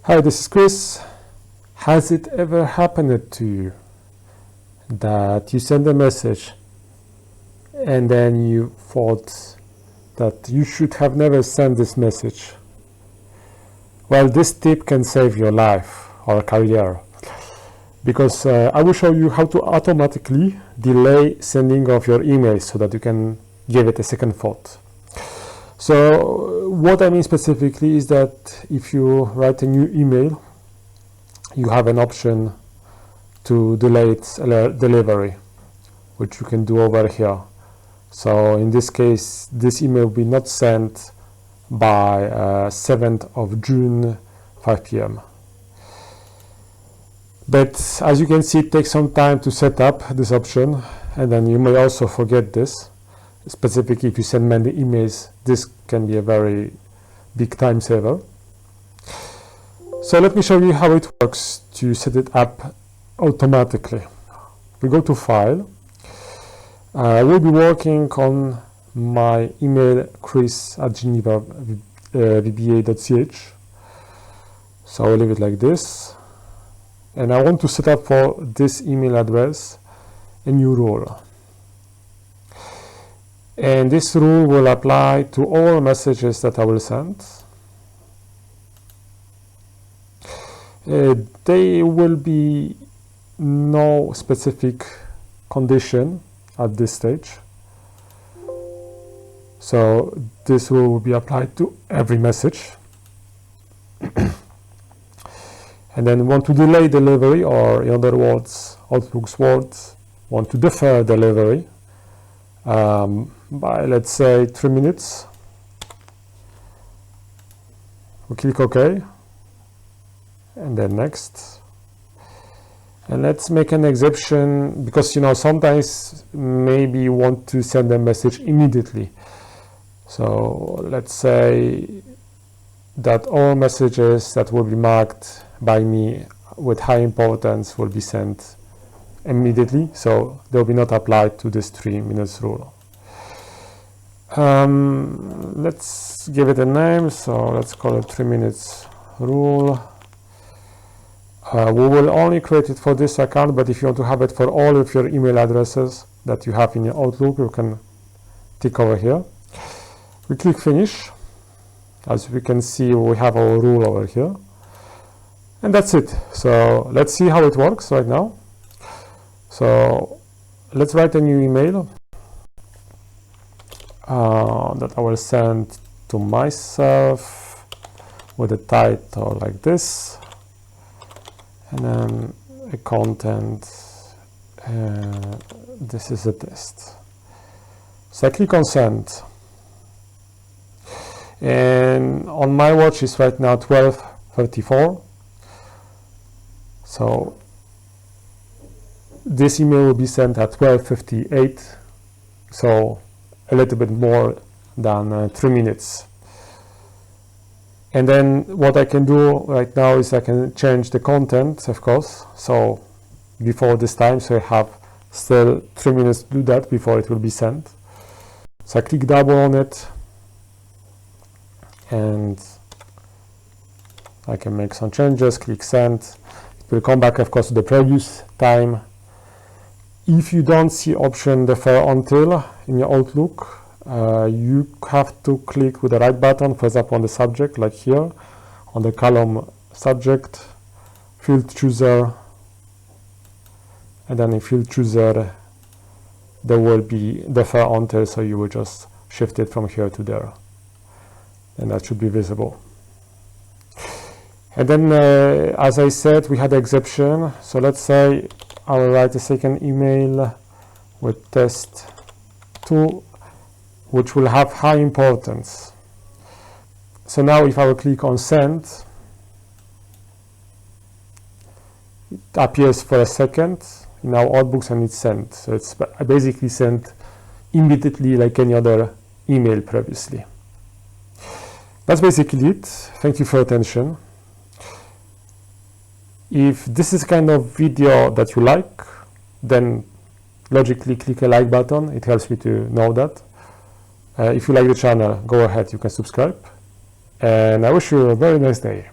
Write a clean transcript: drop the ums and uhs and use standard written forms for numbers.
Hi, this is Chris. Has it ever happened to you that you send a message and then you thought that you should have never sent this message? Well, this tip can save your life or career, because I will show you how to automatically delay sending of your emails so that you can give it a second thought. So what I mean specifically is that if you write a new email, you have an option to delay its delivery, which you can do over here. So in this case, this email will be not sent by 7th of June, 5 p.m. But as you can see, it takes some time to set up this option, and then you may also forget this. Specifically, if you send many emails, this can be a very big time saver. So let me show you how it works to set it up automatically. We go to File. We'll be working on my email chris@genevavba.ch. So I'll leave it like this. And I want to set up for this email address a new rule. And this rule will apply to all messages that I will send. There will be no specific condition at this stage. So this rule will be applied to every message. And then want to delay delivery, or in other words, Outlook's words, want to defer delivery by, let's say, 3 minutes. We click OK, and then next. And let's make an exception, because sometimes maybe you want to send a message immediately. So let's say that all messages that will be marked by me with high importance will be sent immediately, so they will be not applied to this 3 minutes rule. Let's give it a name, so let's call it 3 minutes rule. We will only create it for this account, but if you want to have it for all of your email addresses that you have in your Outlook, you can tick over here. We click Finish. As we can see, we have our rule over here. And that's it. So let's see how it works right now. So let's write a new email that I will send to myself with a title like this, and then a content. This is a test. So I click on Send. And on my watch is right now 12:34. So this email will be sent at 12:58, so a little bit more than 3 minutes. And then what I can do right now is I can change the content, of course, so before this time, so I have still 3 minutes to do that before it will be sent. So I click double on it, and I can make some changes, click Send. It will come back, of course, to the previous time. If you don't see option Defer Until in your Outlook, you have to click with the right button, for example, on the subject, like here, on the column Subject, Field Chooser, and then in Field Chooser, there will be Defer Until, so you will just shift it from here to there, and that should be visible. And then, as I said, we had an exception. So let's say I will write a second email with test2, which will have high importance. So now if I will click on Send, it appears for a second in our Outbooks and it's sent. So it's basically sent immediately like any other email previously. That's basically it. Thank you for your attention. If this is kind of video that you like, then logically click a like button. It helps me to know that. If you like the channel, go ahead, you can subscribe. And I wish you a very nice day.